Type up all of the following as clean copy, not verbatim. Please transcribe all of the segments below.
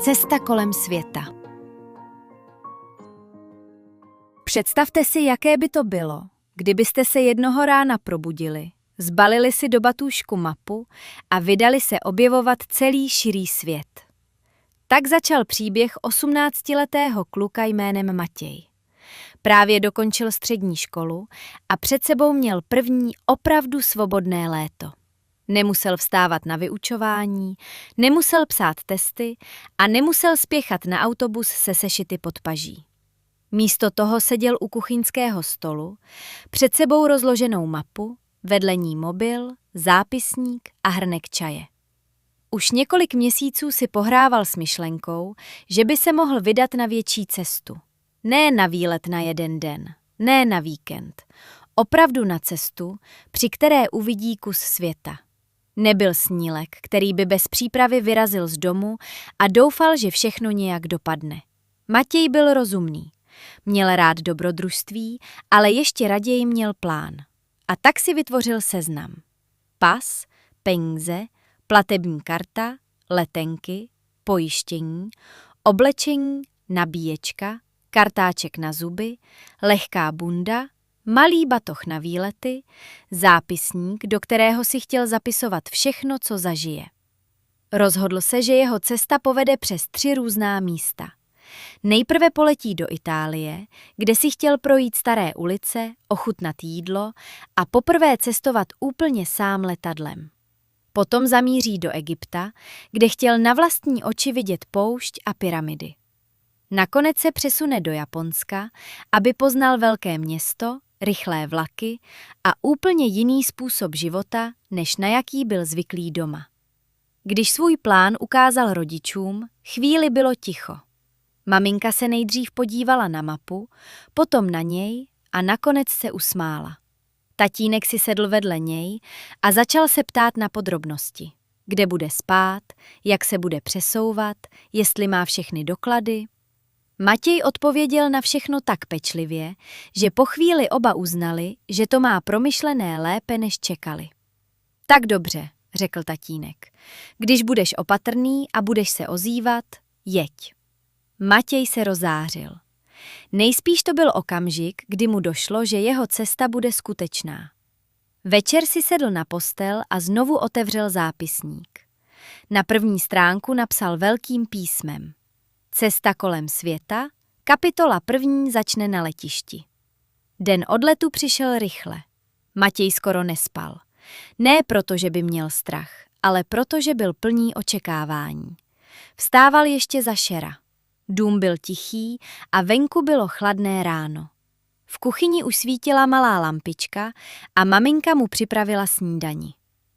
Cesta kolem světa. Představte si, jaké by to bylo, kdybyste se jednoho rána probudili, zbalili si do batůžku mapu a vydali se objevovat celý širý svět. Tak začal příběh 18letého kluka jménem Matěj. Právě dokončil střední školu a před sebou měl první opravdu svobodné léto. Nemusel vstávat na vyučování, nemusel psát testy a nemusel spěchat na autobus se sešity pod paží. Místo toho seděl u kuchyňského stolu, před sebou rozloženou mapu, vedle ní mobil, zápisník a hrnek čaje. Už několik měsíců si pohrával s myšlenkou, že by se mohl vydat na větší cestu. Ne na výlet na jeden den, ne na víkend. Opravdu na cestu, při které uvidí kus světa. Nebyl snílek, který by bez přípravy vyrazil z domu a doufal, že všechno nějak dopadne. Matěj byl rozumný. Měl rád dobrodružství, ale ještě raději měl plán. A tak si vytvořil seznam. Pas, peníze, platební karta, letenky, pojištění, oblečení, nabíječka, kartáček na zuby, lehká bunda, malý batoh na výlety, zápisník, do kterého si chtěl zapisovat všechno, co zažije. Rozhodl se, že jeho cesta povede přes 3 různá místa. Nejprve poletí do Itálie, kde si chtěl projít staré ulice, ochutnat jídlo a poprvé cestovat úplně sám letadlem. Potom zamíří do Egypta, kde chtěl na vlastní oči vidět poušť a pyramidy. Nakonec se přesune do Japonska, aby poznal velké město, rychlé vlaky a úplně jiný způsob života, než na jaký byl zvyklý doma. Když svůj plán ukázal rodičům, chvíli bylo ticho. Maminka se nejdřív podívala na mapu, potom na něj a nakonec se usmála. Tatínek si sedl vedle něj a začal se ptát na podrobnosti. Kde bude spát, jak se bude přesouvat, jestli má všechny doklady. Matěj odpověděl na všechno tak pečlivě, že po chvíli oba uznali, že to má promyšlené lépe, než čekali. Tak dobře, řekl tatínek. Když budeš opatrný a budeš se ozývat, jeď. Matěj se rozářil. Nejspíš to byl okamžik, kdy mu došlo, že jeho cesta bude skutečná. Večer si sedl na postel a znovu otevřel zápisník. Na první stránku napsal velkým písmem: Cesta kolem světa, kapitola 1 začne na letišti. Den odletu přišel rychle. Matěj skoro nespal. Ne proto, že by měl strach, ale proto, že byl plný očekávání. Vstával ještě za šera. Dům byl tichý a venku bylo chladné ráno. V kuchyni už svítila malá lampička a maminka mu připravila snídani.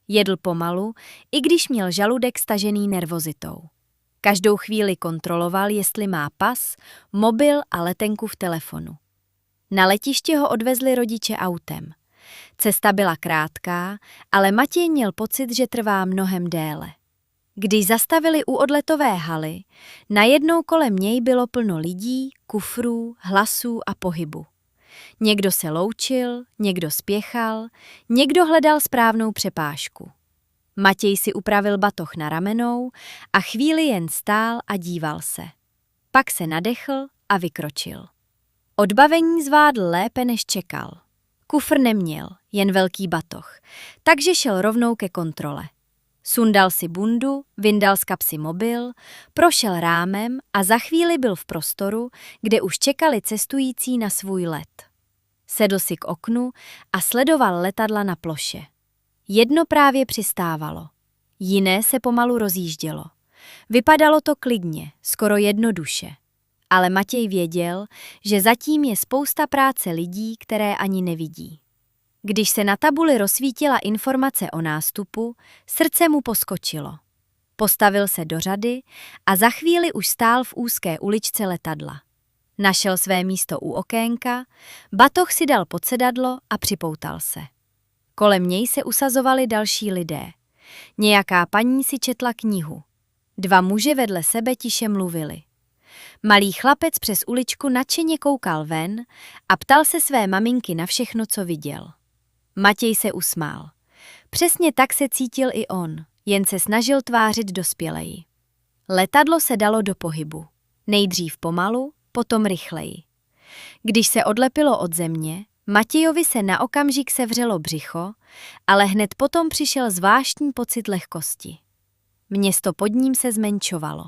Jedl pomalu, i když měl žaludek stažený nervozitou. Každou chvíli kontroloval, jestli má pas, mobil a letenku v telefonu. Na letiště ho odvezli rodiče autem. Cesta byla krátká, ale Matěj měl pocit, že trvá mnohem déle. Když zastavili u odletové haly, najednou kolem něj bylo plno lidí, kufrů, hlasů a pohybu. Někdo se loučil, někdo spěchal, někdo hledal správnou přepážku. Matěj si upravil batoh na ramenou a chvíli jen stál a díval se. Pak se nadechl a vykročil. Odbavení zvládl lépe, než čekal. Kufr neměl, jen velký batoh, takže šel rovnou ke kontrole. Sundal si bundu, vyndal z kapsy mobil, prošel rámem a za chvíli byl v prostoru, kde už čekali cestující na svůj let. Sedl si k oknu a sledoval letadla na ploše. Jedno právě přistávalo, jiné se pomalu rozjíždělo. Vypadalo to klidně, skoro jednoduše. Ale Matěj věděl, že zatím je spousta práce lidí, které ani nevidí. Když se na tabuli rozsvítila informace o nástupu, srdce mu poskočilo. Postavil se do řady a za chvíli už stál v úzké uličce letadla. Našel své místo u okénka, batoh si dal pod sedadlo a připoutal se. Kolem něj se usazovali další lidé. Nějaká paní si četla knihu. 2 muži vedle sebe tiše mluvili. Malý chlapec přes uličku nadšeně koukal ven a ptal se své maminky na všechno, co viděl. Matěj se usmál. Přesně tak se cítil i on, jen se snažil tvářit dospěleji. Letadlo se dalo do pohybu. Nejdřív pomalu, potom rychleji. Když se odlepilo od země, Matějovi se na okamžik sevřelo břicho, ale hned potom přišel zvláštní pocit lehkosti. Město pod ním se zmenšovalo.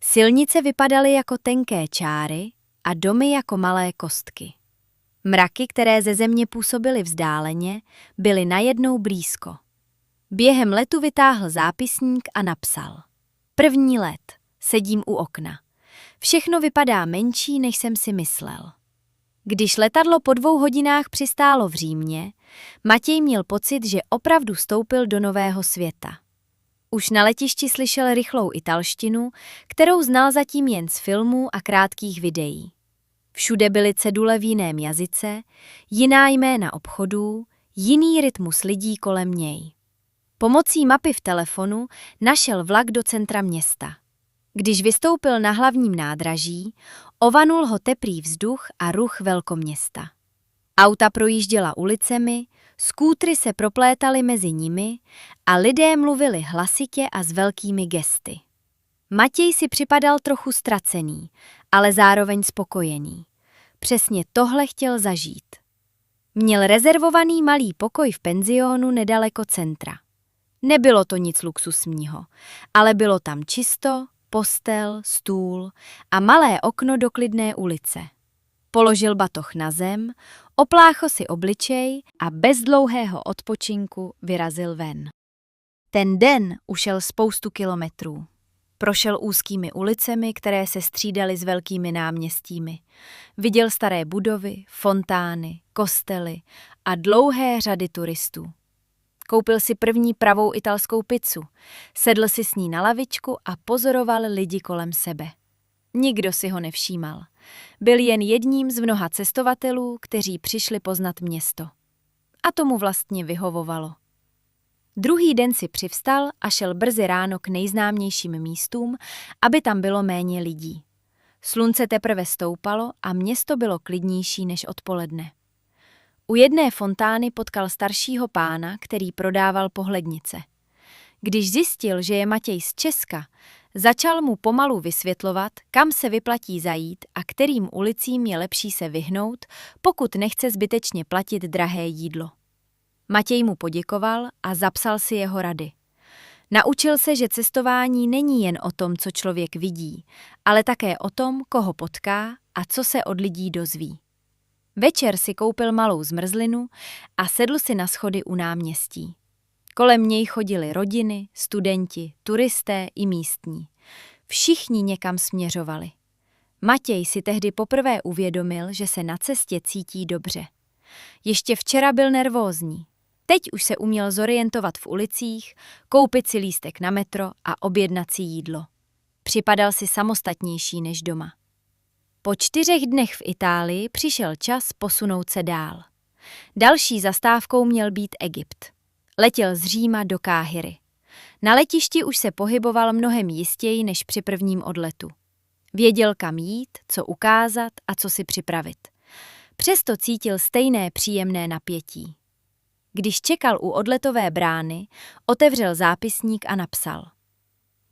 Silnice vypadaly jako tenké čáry a domy jako malé kostky. Mraky, které ze země působily vzdáleně, byly najednou blízko. Během letu vytáhl zápisník a napsal: První let. Sedím u okna. Všechno vypadá menší, než jsem si myslel. Když letadlo po 2 hodinách přistálo v Římě, Matěj měl pocit, že opravdu vstoupil do nového světa. Už na letišti slyšel rychlou italštinu, kterou znal zatím jen z filmů a krátkých videí. Všude byly cedule v jiném jazyce, jiná jména obchodů, jiný rytmus lidí kolem něj. Pomocí mapy v telefonu našel vlak do centra města. Když vystoupil na hlavním nádraží, ovanul ho teplý vzduch a ruch velkoměsta. Auta projížděla ulicemi, skútry se proplétaly mezi nimi a lidé mluvili hlasitě a s velkými gesty. Matěj si připadal trochu ztracený, ale zároveň spokojený. Přesně tohle chtěl zažít. Měl rezervovaný malý pokoj v penzionu nedaleko centra. Nebylo to nic luxusního, ale bylo tam čisto, postel, stůl a malé okno do klidné ulice. Položil batoh na zem, opláchl si obličej a bez dlouhého odpočinku vyrazil ven. Ten den ušel spoustu kilometrů. Prošel úzkými ulicemi, které se střídaly s velkými náměstími. Viděl staré budovy, fontány, kostely a dlouhé řady turistů. Koupil si první pravou italskou pizzu, sedl si s ní na lavičku a pozoroval lidi kolem sebe. Nikdo si ho nevšímal. Byl jen jedním z mnoha cestovatelů, kteří přišli poznat město. A tomu vlastně vyhovovalo. Druhý den si přivstal a šel brzy ráno k nejznámějším místům, aby tam bylo méně lidí. Slunce teprve stoupalo a město bylo klidnější než odpoledne. U jedné fontány potkal staršího pána, který prodával pohlednice. Když zjistil, že je Matěj z Česka, začal mu pomalu vysvětlovat, kam se vyplatí zajít a kterým ulicím je lepší se vyhnout, pokud nechce zbytečně platit drahé jídlo. Matěj mu poděkoval a zapsal si jeho rady. Naučil se, že cestování není jen o tom, co člověk vidí, ale také o tom, koho potká a co se od lidí dozví. Večer si koupil malou zmrzlinu a sedl si na schody u náměstí. Kolem něj chodili rodiny, studenti, turisté i místní. Všichni někam směřovali. Matěj si tehdy poprvé uvědomil, že se na cestě cítí dobře. Ještě včera byl nervózní. Teď už se uměl zorientovat v ulicích, koupit si lístek na metro a objednat si jídlo. Připadal si samostatnější než doma. Po 4 dnech v Itálii přišel čas posunout se dál. Další zastávkou měl být Egypt. Letěl z Říma do Káhiry. Na letišti už se pohyboval mnohem jistěji než při prvním odletu. Věděl, kam jít, co ukázat a co si připravit. Přesto cítil stejné příjemné napětí. Když čekal u odletové brány, otevřel zápisník a napsal: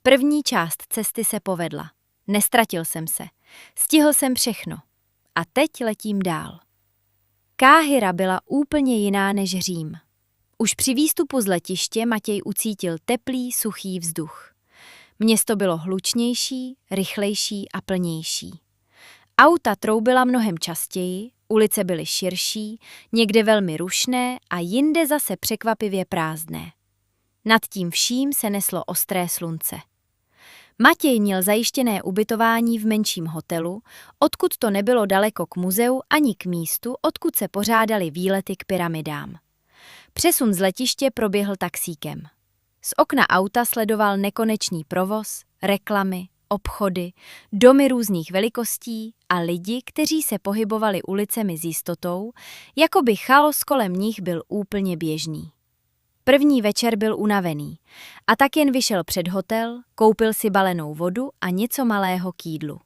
První část cesty se povedla. Nestratil jsem se. Stihl jsem všechno. A teď letím dál. Káhira byla úplně jiná než Řím. Už při výstupu z letiště Matěj ucítil teplý, suchý vzduch. Město bylo hlučnější, rychlejší a plnější. Auta troubila mnohem častěji, ulice byly širší, někde velmi rušné a jinde zase překvapivě prázdné. Nad tím vším se neslo ostré slunce. Matěj měl zajištěné ubytování v menším hotelu, odkud to nebylo daleko k muzeu ani k místu, odkud se pořádaly výlety k pyramidám. Přesun z letiště proběhl taxíkem. Z okna auta sledoval nekonečný provoz, reklamy, obchody, domy různých velikostí a lidi, kteří se pohybovali ulicemi s jistotou, jako by chaos kolem nich byl úplně běžný. První večer byl unavený a tak jen vyšel před hotel, koupil si balenou vodu a něco malého k jídlu.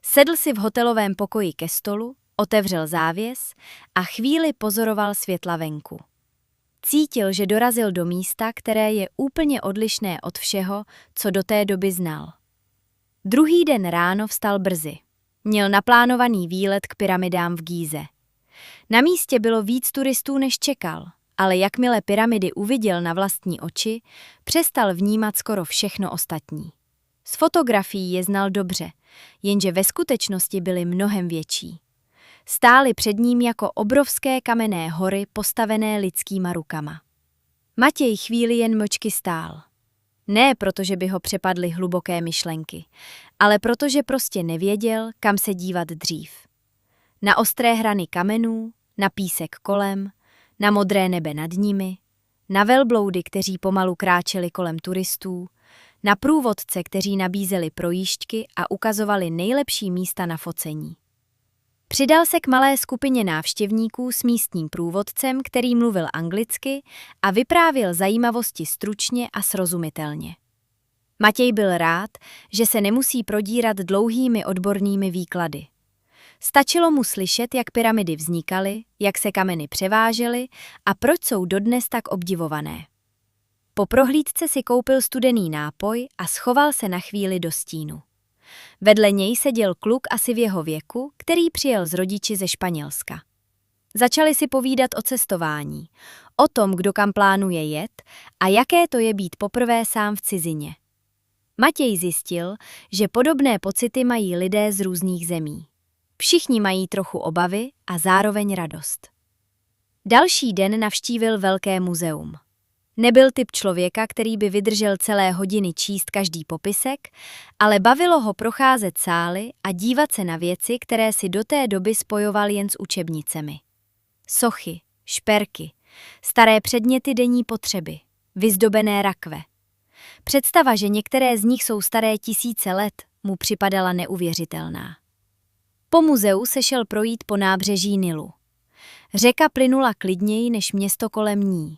Sedl si v hotelovém pokoji ke stolu, otevřel závěs a chvíli pozoroval světla venku. Cítil, že dorazil do místa, které je úplně odlišné od všeho, co do té doby znal. Druhý den ráno vstal brzy. Měl naplánovaný výlet k pyramidám v Gíze. Na místě bylo víc turistů, než čekal, ale jakmile pyramidy uviděl na vlastní oči, přestal vnímat skoro všechno ostatní. Z fotografií je znal dobře, jenže ve skutečnosti byly mnohem větší. Stály před ním jako obrovské kamenné hory postavené lidskýma rukama. Matěj chvíli jen mlčky stál. Ne protože by ho přepadly hluboké myšlenky, ale protože prostě nevěděl, kam se dívat dřív. Na ostré hrany kamenů, na písek kolem, na modré nebe nad nimi, na velbloudy, kteří pomalu kráčeli kolem turistů, na průvodce, kteří nabízeli projížďky a ukazovali nejlepší místa na focení. Přidal se k malé skupině návštěvníků s místním průvodcem, který mluvil anglicky a vyprávěl zajímavosti stručně a srozumitelně. Matěj byl rád, že se nemusí prodírat dlouhými odbornými výklady. Stačilo mu slyšet, jak pyramidy vznikaly, jak se kameny převážely a proč jsou dodnes tak obdivované. Po prohlídce si koupil studený nápoj a schoval se na chvíli do stínu. Vedle něj seděl kluk asi v jeho věku, který přijel s rodiči ze Španělska. Začali si povídat o cestování, o tom, kdo kam plánuje jet a jaké to je být poprvé sám v cizině. Matěj zjistil, že podobné pocity mají lidé z různých zemí. Všichni mají trochu obavy a zároveň radost. Další den navštívil velké muzeum. Nebyl typ člověka, který by vydržel celé hodiny číst každý popisek, ale bavilo ho procházet sály a dívat se na věci, které si do té doby spojoval jen s učebnicemi. Sochy, šperky, staré předměty denní potřeby, vyzdobené rakve. Představa, že některé z nich jsou staré tisíce let, mu připadala neuvěřitelná. Po muzeu se šel projít po nábřeží Nilu. Řeka plynula klidněji než město kolem ní.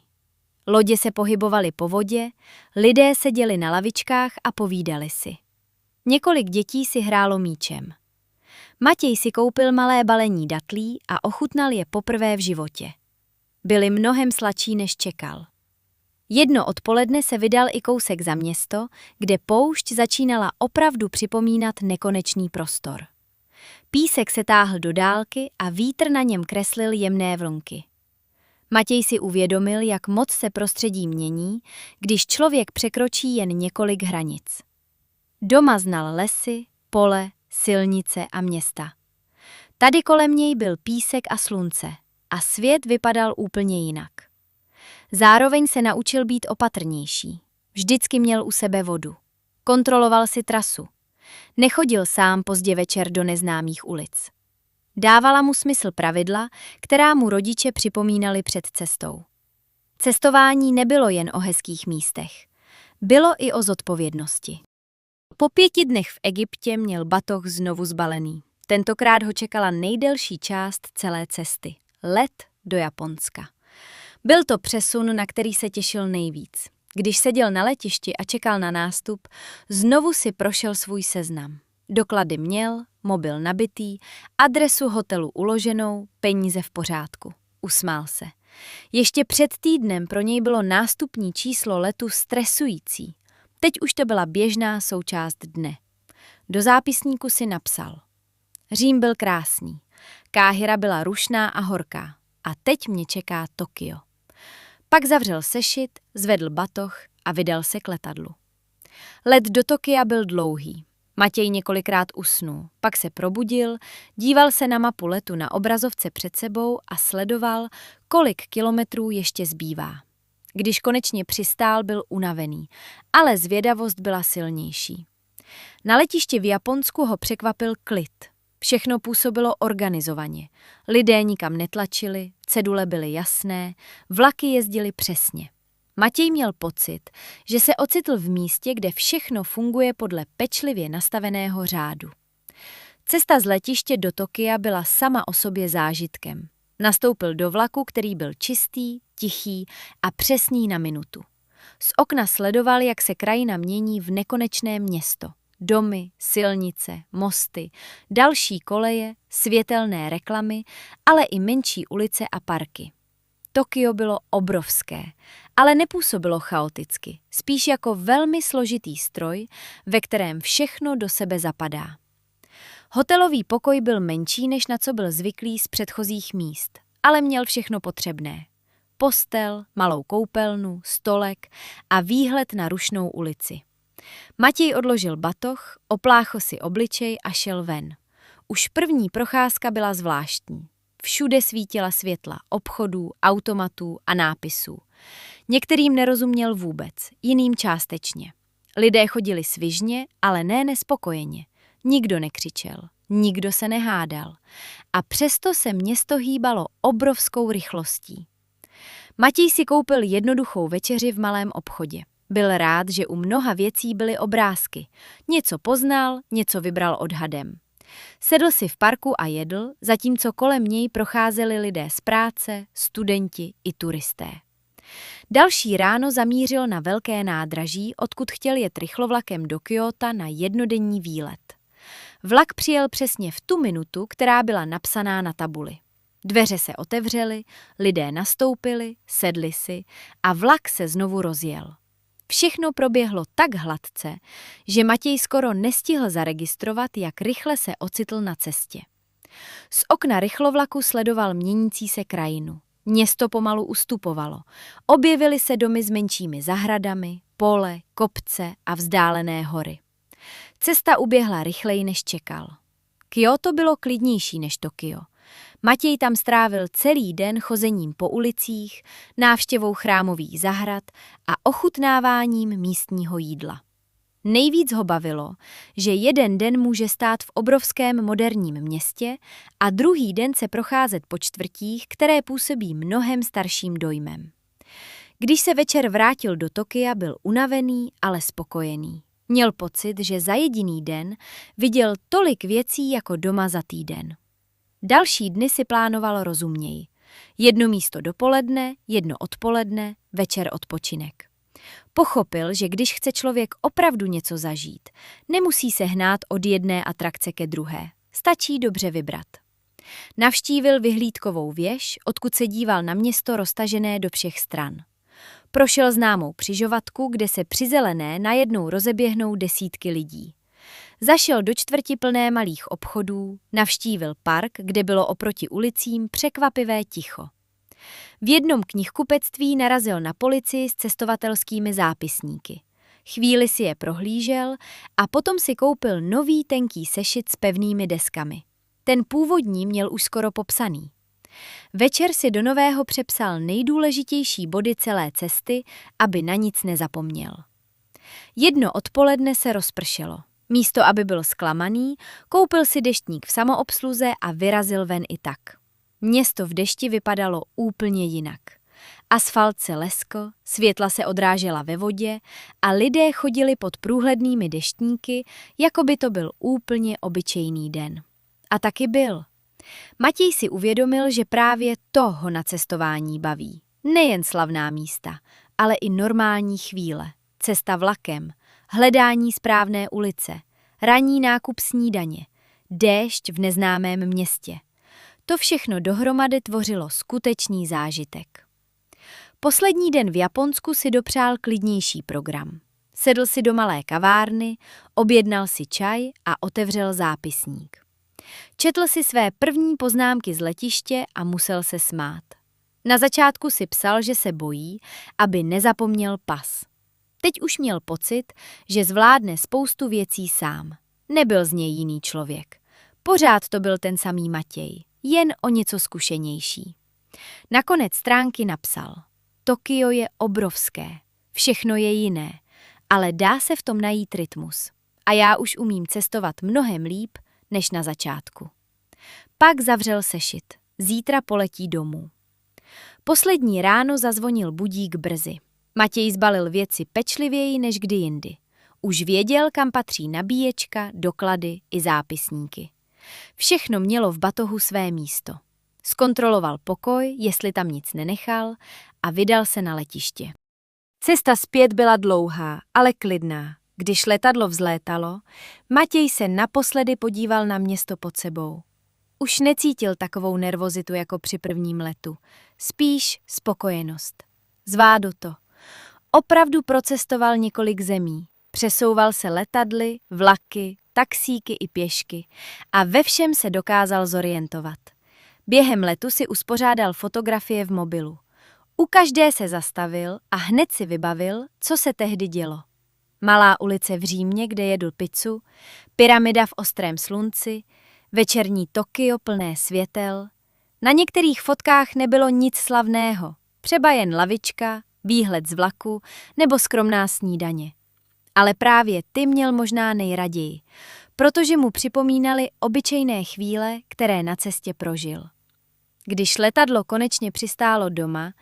Lodě se pohybovaly po vodě, lidé seděli na lavičkách a povídali si. Několik dětí si hrálo míčem. Matěj si koupil malé balení datlí a ochutnal je poprvé v životě. Byly mnohem sladší, než čekal. Jedno odpoledne se vydal i kousek za město, kde poušť začínala opravdu připomínat nekonečný prostor. Písek se táhl do dálky a vítr na něm kreslil jemné vlnky. Matěj si uvědomil, jak moc se prostředí mění, když člověk překročí jen několik hranic. Doma znal lesy, pole, silnice a města. Tady kolem něj byl písek a slunce a svět vypadal úplně jinak. Zároveň se naučil být opatrnější. Vždycky měl u sebe vodu. Kontroloval si trasu. Nechodil sám pozdě večer do neznámých ulic. Dávala mu smysl pravidla, která mu rodiče připomínali před cestou. Cestování nebylo jen o hezkých místech. Bylo i o zodpovědnosti. Po 5 dnech v Egyptě měl batoh znovu zbalený. Tentokrát ho čekala nejdelší část celé cesty. Let do Japonska. Byl to přesun, na který se těšil nejvíc. Když seděl na letišti a čekal na nástup, znovu si prošel svůj seznam. Doklady měl, mobil nabitý, adresu hotelu uloženou, peníze v pořádku. Usmál se. Ještě před týdnem pro něj bylo nástupní číslo letu stresující. Teď už to byla běžná součást dne. Do zápisníku si napsal. Řím byl krásný. Káhira byla rušná a horká. A teď mě čeká Tokio. Pak zavřel sešit, zvedl batoh a vydal se k letadlu. Let do Tokia byl dlouhý. Matěj několikrát usnul, pak se probudil, díval se na mapu letu na obrazovce před sebou a sledoval, kolik kilometrů ještě zbývá. Když konečně přistál, byl unavený, ale zvědavost byla silnější. Na letišti v Japonsku ho překvapil klid. Všechno působilo organizovaně. Lidé nikam netlačili, cedule byly jasné, vlaky jezdily přesně. Matěj měl pocit, že se ocitl v místě, kde všechno funguje podle pečlivě nastaveného řádu. Cesta z letiště do Tokia byla sama o sobě zážitkem. Nastoupil do vlaku, který byl čistý, tichý a přesný na minutu. Z okna sledoval, jak se krajina mění v nekonečné město. Domy, silnice, mosty, další koleje, světelné reklamy, ale i menší ulice a parky. Tokio bylo obrovské, ale nepůsobilo chaoticky, spíš jako velmi složitý stroj, ve kterém všechno do sebe zapadá. Hotelový pokoj byl menší, než na co byl zvyklý z předchozích míst, ale měl všechno potřebné. Postel, malou koupelnu, stolek a výhled na rušnou ulici. Matěj odložil batoh, opláchl si obličej a šel ven. Už první procházka byla zvláštní. Všude svítila světla obchodů, automatů a nápisů. Některým nerozuměl vůbec, jiným částečně. Lidé chodili svižně, ale ne nespokojeně. Nikdo nekřičel, nikdo se nehádal. A přesto se město hýbalo obrovskou rychlostí. Matěj si koupil jednoduchou večeři v malém obchodě. Byl rád, že u mnoha věcí byly obrázky. Něco poznal, něco vybral odhadem. Sedl si v parku a jedl, zatímco kolem něj procházeli lidé z práce, studenti i turisté. Další ráno zamířil na velké nádraží, odkud chtěl jet rychlovlakem do Kjóta na jednodenní výlet. Vlak přijel přesně v tu minutu, která byla napsaná na tabuli. Dveře se otevřely, lidé nastoupili, sedli si a vlak se znovu rozjel. Všechno proběhlo tak hladce, že Matěj skoro nestihl zaregistrovat, jak rychle se ocitl na cestě. Z okna rychlovlaku sledoval měnící se krajinu. Město pomalu ustupovalo. Objevily se domy s menšími zahradami, pole, kopce a vzdálené hory. Cesta uběhla rychleji, než čekal. Kjóto bylo klidnější než Tokio. Matěj tam strávil celý den chozením po ulicích, návštěvou chrámových zahrad a ochutnáváním místního jídla. Nejvíc ho bavilo, že jeden den může stát v obrovském moderním městě a druhý den se procházet po čtvrtích, které působí mnohem starším dojmem. Když se večer vrátil do Tokia, byl unavený, ale spokojený. Měl pocit, že za jediný den viděl tolik věcí jako doma za týden. Další dny si plánoval rozumněji. Jedno místo dopoledne, jedno odpoledne, večer odpočinek. Pochopil, že když chce člověk opravdu něco zažít, nemusí se hnát od jedné atrakce ke druhé. Stačí dobře vybrat. Navštívil vyhlídkovou věž, odkud se díval na město roztažené do všech stran. Prošel známou křižovatku, kde se při zelené najednou rozeběhnou desítky lidí. Zašel do čtvrti plné malých obchodů, navštívil park, kde bylo oproti ulicím překvapivé ticho. V jednom knihkupectví narazil na policii s cestovatelskými zápisníky. Chvíli si je prohlížel a potom si koupil nový tenký sešit s pevnými deskami. Ten původní měl už skoro popsaný. Večer si do nového přepsal nejdůležitější body celé cesty, aby na nic nezapomněl. Jedno odpoledne se rozpršelo. Místo, aby byl zklamaný, koupil si deštník v samoobsluze a vyrazil ven i tak. Město v dešti vypadalo úplně jinak. Asfalt se leskl, světla se odrážela ve vodě a lidé chodili pod průhlednými deštníky, jako by to byl úplně obyčejný den. A taky byl. Matěj si uvědomil, že právě to ho na cestování baví. Nejen slavná místa, ale i normální chvíle. Cesta vlakem, hledání správné ulice, ranní nákup snídaně, déšť v neznámém městě. To všechno dohromady tvořilo skutečný zážitek. Poslední den v Japonsku si dopřál klidnější program. Sedl si do malé kavárny, objednal si čaj a otevřel zápisník. Četl si své první poznámky z letiště a musel se smát. Na začátku si psal, že se bojí, aby nezapomněl pas. Teď už měl pocit, že zvládne spoustu věcí sám. Nebyl z něj jiný člověk. Pořád to byl ten samý Matěj, jen o něco zkušenější. Na konec stránky napsal: Tokio je obrovské, všechno je jiné, ale dá se v tom najít rytmus. A já už umím cestovat mnohem líp, než na začátku. Pak zavřel sešit. Zítra poletí domů. Poslední ráno zazvonil budík brzy. Matěj zbalil věci pečlivěji než kdy jindy. Už věděl, kam patří nabíječka, doklady i zápisníky. Všechno mělo v batohu své místo. Zkontroloval pokoj, jestli tam nic nenechal, a vydal se na letiště. Cesta zpět byla dlouhá, ale klidná. Když letadlo vzlétalo, Matěj se naposledy podíval na město pod sebou. Už necítil takovou nervozitu jako při prvním letu. Spíš spokojenost. Zvládl to. Opravdu procestoval několik zemí. Přesouval se letadly, vlaky, taxíky i pěšky a ve všem se dokázal zorientovat. Během letu si uspořádal fotografie v mobilu. U každé se zastavil a hned si vybavil, co se tehdy dělo. Malá ulice v Římě, kde jedl pizzu, pyramida v ostrém slunci, večerní Tokio plné světel. Na některých fotkách nebylo nic slavného, třeba jen lavička, výhled z vlaku nebo skromná snídaně. Ale právě ty měl možná nejraději, protože mu připomínaly obyčejné chvíle, které na cestě prožil. Když letadlo konečně přistálo doma,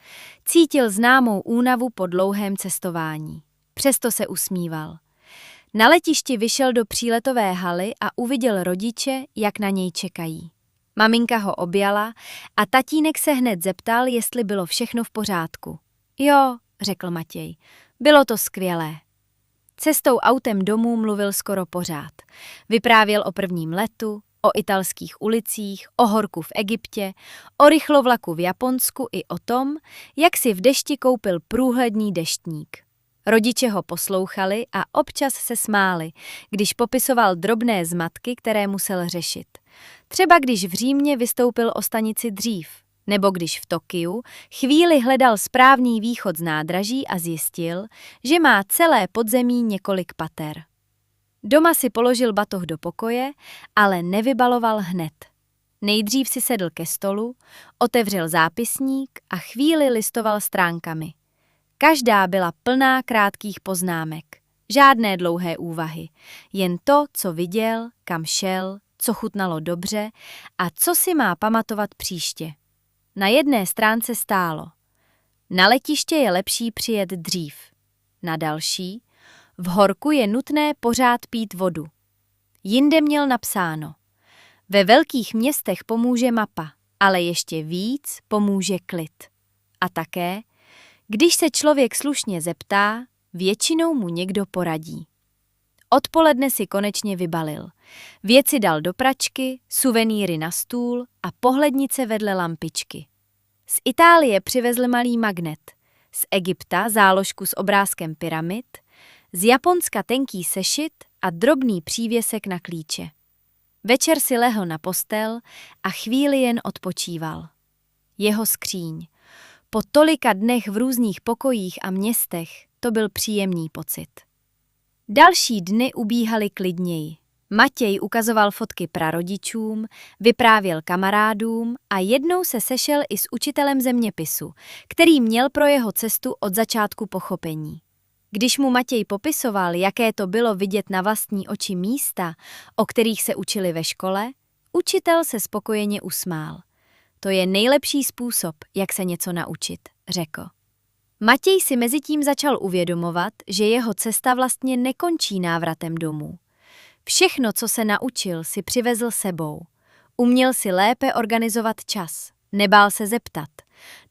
cítil známou únavu po dlouhém cestování. Přesto se usmíval. Na letišti vyšel do příletové haly a uviděl rodiče, jak na něj čekají. Maminka ho objala a tatínek se hned zeptal, jestli bylo všechno v pořádku. Jo, řekl Matěj, bylo to skvělé. Cestou autem domů mluvil skoro pořád. Vyprávěl o prvním letu, o italských ulicích, o horku v Egyptě, o rychlovlaku v Japonsku i o tom, jak si v dešti koupil průhledný deštník. Rodiče ho poslouchali a občas se smáli, když popisoval drobné zmatky, které musel řešit. Třeba když v Římě vystoupil o stanici dřív, nebo když v Tokiu chvíli hledal správný východ z nádraží a zjistil, že má celé podzemí několik pater. Doma si položil batoh do pokoje, ale nevybaloval hned. Nejdřív si sedl ke stolu, otevřel zápisník a chvíli listoval stránkami. Každá byla plná krátkých poznámek, žádné dlouhé úvahy, jen to, co viděl, kam šel, co chutnalo dobře a co si má pamatovat příště. Na jedné stránce stálo: na letiště je lepší přijet dřív. Na další: v horku je nutné pořád pít vodu. Jinde měl napsáno: ve velkých městech pomůže mapa, ale ještě víc pomůže klid. A také: když se člověk slušně zeptá, většinou mu někdo poradí. Odpoledne si konečně vybalil. Věci dal do pračky, suvenýry na stůl a pohlednice vedle lampičky. Z Itálie přivezl malý magnet, z Egypta záložku s obrázkem pyramid, z Japonska tenký sešit a drobný přívěsek na klíče. Večer si lehl na postel a chvíli jen odpočíval. Jeho skříň. Po tolika dnech v různých pokojích a městech to byl příjemný pocit. Další dny ubíhaly klidněji. Matěj ukazoval fotky prarodičům, vyprávěl kamarádům a jednou se sešel i s učitelem zeměpisu, který měl pro jeho cestu od začátku pochopení. Když mu Matěj popisoval, jaké to bylo vidět na vlastní oči místa, o kterých se učili ve škole, učitel se spokojeně usmál. To je nejlepší způsob, jak se něco naučit, řekl. Matěj si mezitím začal uvědomovat, že jeho cesta vlastně nekončí návratem domů. Všechno, co se naučil, si přivezl sebou. Uměl si lépe organizovat čas, nebál se zeptat,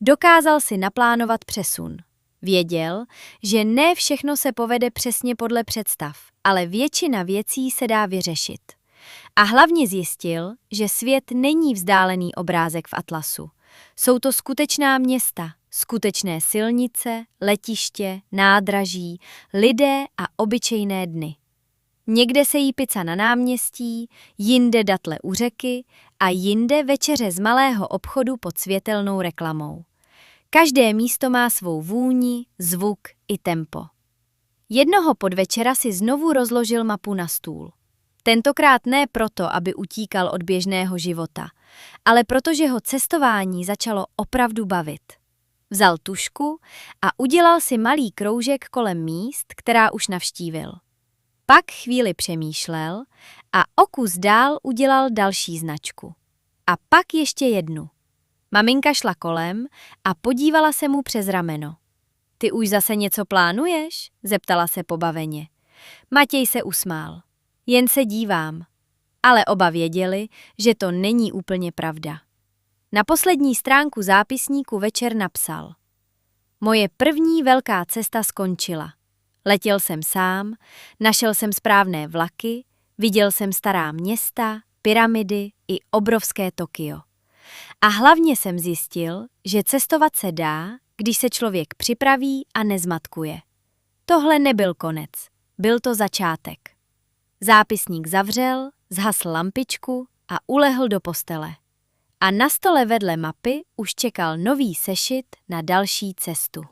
dokázal si naplánovat přesun. Věděl, že ne všechno se povede přesně podle představ, ale většina věcí se dá vyřešit. A hlavně zjistil, že svět není vzdálený obrázek v atlasu. Jsou to skutečná města, skutečné silnice, letiště, nádraží, lidé a obyčejné dny. Někde se jí pizza na náměstí, jinde datle u řeky a jinde večeře z malého obchodu pod světelnou reklamou. Každé místo má svou vůni, zvuk i tempo. Jednoho podvečera si znovu rozložil mapu na stůl. Tentokrát ne proto, aby utíkal od běžného života, ale protože ho cestování začalo opravdu bavit. Vzal tužku a udělal si malý kroužek kolem míst, která už navštívil. Pak chvíli přemýšlel a o kus dál udělal další značku. A pak ještě jednu. Maminka šla kolem a podívala se mu přes rameno. Ty už zase něco plánuješ? Zeptala se pobaveně. Matěj se usmál. Jen se dívám. Ale oba věděli, že to není úplně pravda. Na poslední stránku zápisníku večer napsal: moje první velká cesta skončila. Letěl jsem sám, našel jsem správné vlaky, viděl jsem stará města, pyramidy i obrovské Tokio. A hlavně jsem zjistil, že cestovat se dá, když se člověk připraví a nezmatkuje. Tohle nebyl konec, byl to začátek. Zápisník zavřel, zhasl lampičku a ulehl do postele. A na stole vedle mapy už čekal nový sešit na další cestu.